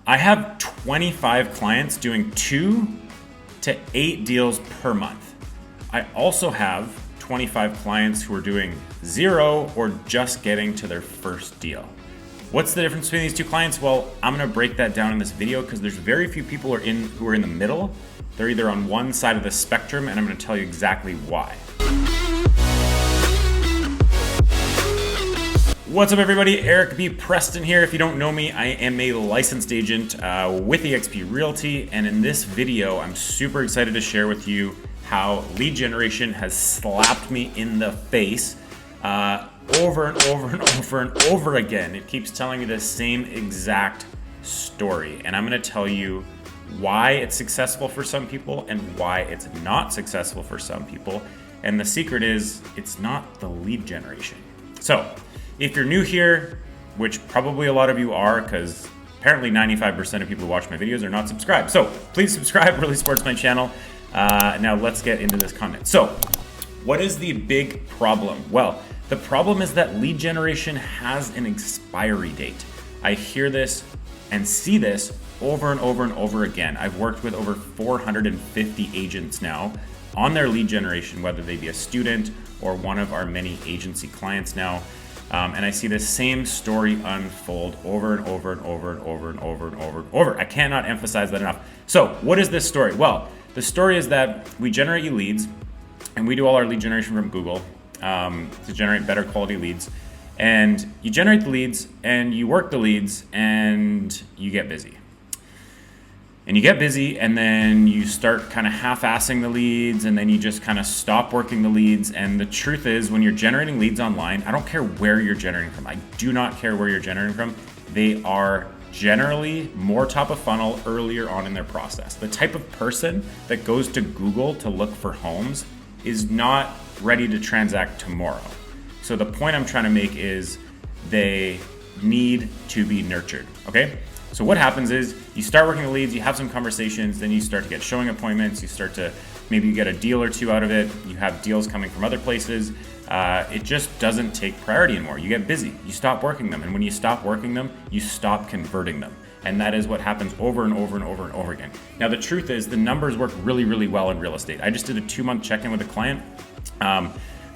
I have 25 clients doing 2 to 8 deals per month. I also have 25 clients who are doing 0 or just getting to their first deal. What's the difference between these two clients? Well, I'm gonna break that down in this video because there's very few people who are in the middle. They're either on one side of the spectrum, and I'm gonna tell you exactly why. What's up everybody, Eric B. Preston here. If you don't know me, I am a licensed agent with eXp Realty, and in this video, I'm super excited to share with you how lead generation has slapped me in the face over and over and over and over again. It keeps telling me the same exact story, and I'm gonna tell you why it's successful for some people and why it's not successful for some people. And the secret is, it's not the lead generation. So, if you're new here, which probably a lot of you are, because apparently 95% of people who watch my videos are not subscribed. So please subscribe, really supports my channel. Now let's get into this content. So what is the big problem? Well, the problem is that lead generation has an expiry date. I hear this and see this over and over and over again. I've worked with over 450 agents now on their lead generation, whether they be a student or one of our many agency clients now. And I see the same story unfold over and over and over and over and over and over and over. I cannot emphasize that enough. So what is this story? Well, the story is that we generate you leads, and we do all our lead generation from Google to generate better quality leads. And you generate the leads, and you work the leads, and you get busy. And you get busy, and then you start kind of half-assing the leads, and then you just kind of stop working the leads. And the truth is, when you're generating leads online, I don't care where you're generating from. I do not care where you're generating from. They are generally more top of funnel earlier on in their process. The type of person that goes to Google to look for homes is not ready to transact tomorrow. So the point I'm trying to make is they need to be nurtured, okay? So what happens is you start working the leads, you have some conversations, then you start to get showing appointments, you start to, maybe you get a deal or two out of it, you have deals coming from other places. It just doesn't take priority anymore. You get busy, you stop working them, and when you stop working them, you stop converting them. And that is what happens over and over and over and over again. Now the truth is the numbers work really, really well in real estate. I just did a 2-month check-in with a client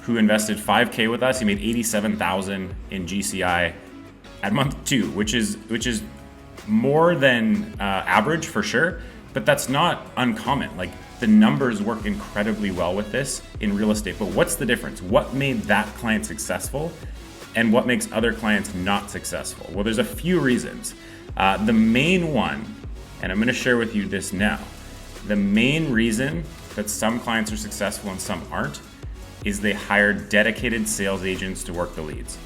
who invested $5K with us. He made $87,000 in GCI at month 2, which is more than average for sure, but that's not uncommon. Like, the numbers work incredibly well with this in real estate. But what's the difference? What made that client successful and what makes other clients not successful? Well, there's a few reasons. The main one, and I'm going to share with you this now, the main reason that some clients are successful and some aren't is they hire dedicated sales agents to work the leads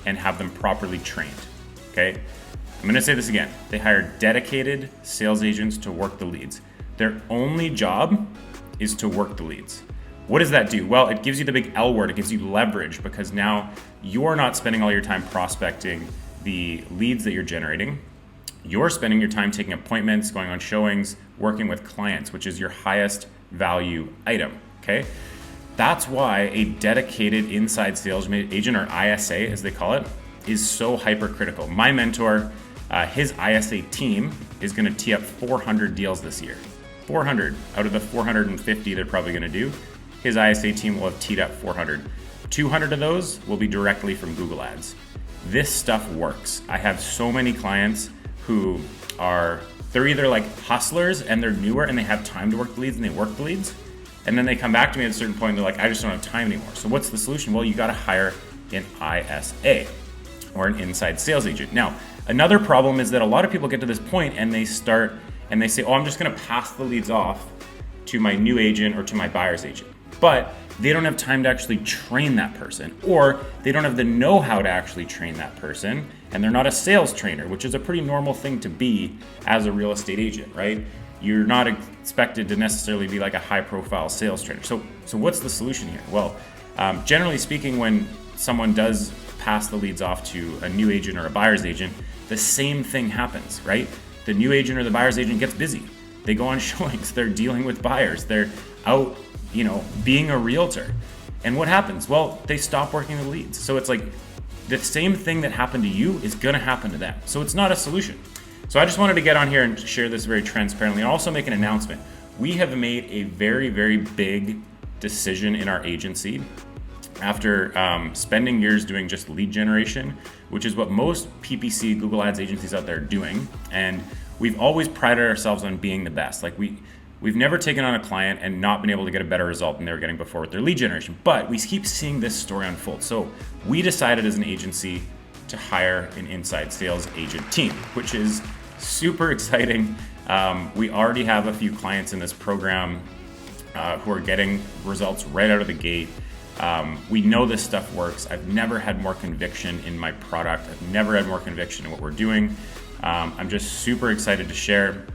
and have them properly trained, okay? I'm gonna say this again. They hire dedicated sales agents to work the leads. Their only job is to work the leads. What does that do? Well, it gives you the big L word. It gives you leverage, because now you're not spending all your time prospecting the leads that you're generating. You're spending your time taking appointments, going on showings, working with clients, which is your highest value item, okay? That's why a dedicated inside sales agent, or ISA as they call it, is so hypercritical. My mentor, his ISA team is going to tee up 400 deals this year. 400 out of the 450 they're probably going to do. His ISA team will have teed up 400. 200 of those will be directly from Google Ads. This stuff works. I have so many clients who they're either like hustlers and they're newer and they have time to work the leads and they work the leads. And then they come back to me at a certain point and they're like, I just don't have time anymore. So what's the solution? Well, you got to hire an ISA or an inside sales agent. Now, another problem is that a lot of people get to this point and they start and they say, oh, I'm just gonna pass the leads off to my new agent or to my buyer's agent. But they don't have time to actually train that person, or they don't have the know-how to actually train that person, and they're not a sales trainer, which is a pretty normal thing to be as a real estate agent, right? You're not expected to necessarily be like a high-profile sales trainer. So what's the solution here? Well, generally speaking, when someone does pass the leads off to a new agent or a buyer's agent, the same thing happens, right? The new agent or the buyer's agent gets busy. They go on showings, they're dealing with buyers, they're out, being a realtor. And what happens? Well, they stop working the leads. So it's like the same thing that happened to you is gonna happen to them. So it's not a solution. So I just wanted to get on here and share this very transparently and also make an announcement. We have made a very, very big decision in our agency after spending years doing just lead generation, which is what most PPC Google Ads agencies out there are doing. And we've always prided ourselves on being the best. Like we've never taken on a client and not been able to get a better result than they were getting before with their lead generation. But we keep seeing this story unfold. So we decided as an agency to hire an inside sales agent team, which is super exciting. We already have a few clients in this program who are getting results right out of the gate. We know this stuff works. I've never had more conviction in my product. I've never had more conviction in what we're doing. I'm just super excited to share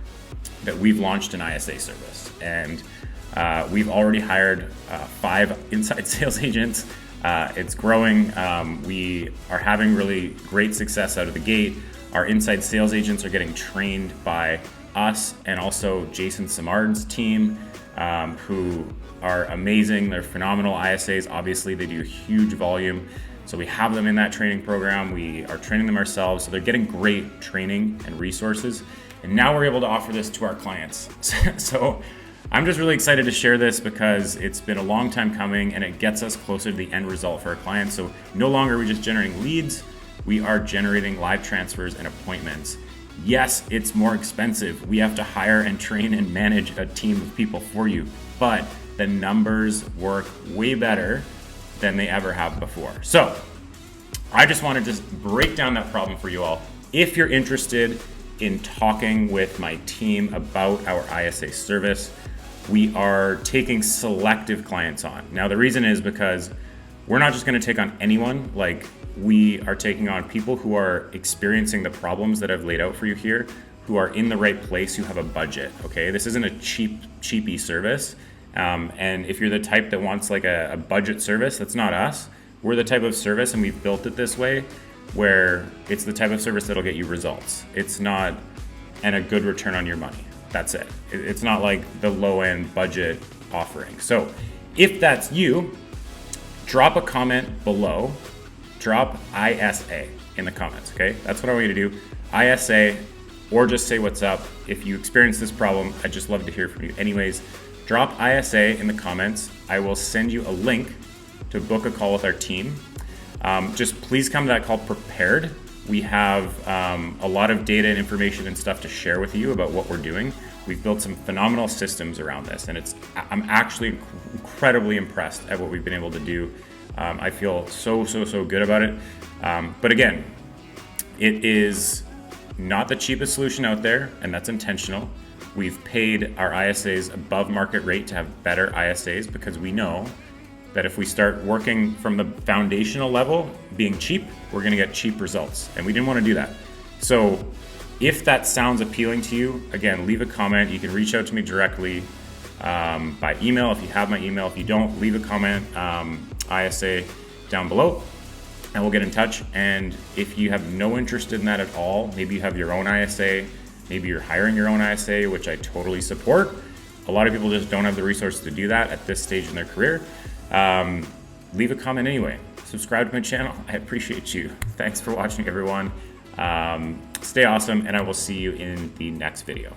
that we've launched an ISA service, and we've already hired 5 inside sales agents. It's growing. We are having really great success out of the gate. Our inside sales agents are getting trained by us and also Jason Samard's team, who are amazing. They're phenomenal ISAs. Obviously, they do huge volume. So we have them in that training program. We are training them ourselves. So they're getting great training and resources. And now we're able to offer this to our clients. So I'm just really excited to share this because it's been a long time coming and it gets us closer to the end result for our clients. So no longer are we just generating leads, we are generating live transfers and appointments. Yes, it's more expensive. We have to hire and train and manage a team of people for you, but the numbers work way better than they ever have before. So I just wanted to break down that problem for you all. If you're interested in talking with my team about our ISA service, we are taking selective clients on. Now, the reason is because we're not just going to take on anyone. Like, we are taking on people who are experiencing the problems that I've laid out for you here, who are in the right place, who have a budget, okay? This isn't a cheapy service. And if you're the type that wants like a budget service, that's not us. We're the type of service, and we've built it this way, where it's the type of service that'll get you results. It's not, and a good return on your money. That's it. It's not like the low end budget offering. So if that's you, drop a comment below, drop ISA in the comments, okay? That's what I want you to do, ISA, or just say what's up. If you experience this problem, I'd just love to hear from you. Anyways, drop ISA in the comments. I will send you a link to book a call with our team. Just please come to that call prepared. We have a lot of data and information and stuff to share with you about what we're doing. We've built some phenomenal systems around this, and I'm actually incredibly impressed at what we've been able to do. I feel so good about it. But again, it is not the cheapest solution out there, and that's intentional. We've paid our ISAs above market rate to have better ISAs because we know that if we start working from the foundational level, being cheap, we're gonna get cheap results. And we didn't wanna do that. So if that sounds appealing to you, again, leave a comment. You can reach out to me directly by email if you have my email. If you don't, leave a comment, ISA down below, and we'll get in touch. And if you have no interest in that at all, maybe you have your own ISA, maybe you're hiring your own ISA, which I totally support. A lot of people just don't have the resources to do that at this stage in their career. Leave a comment anyway. Subscribe to my channel. I appreciate you. Thanks for watching, everyone. Stay awesome, and I will see you in the next video.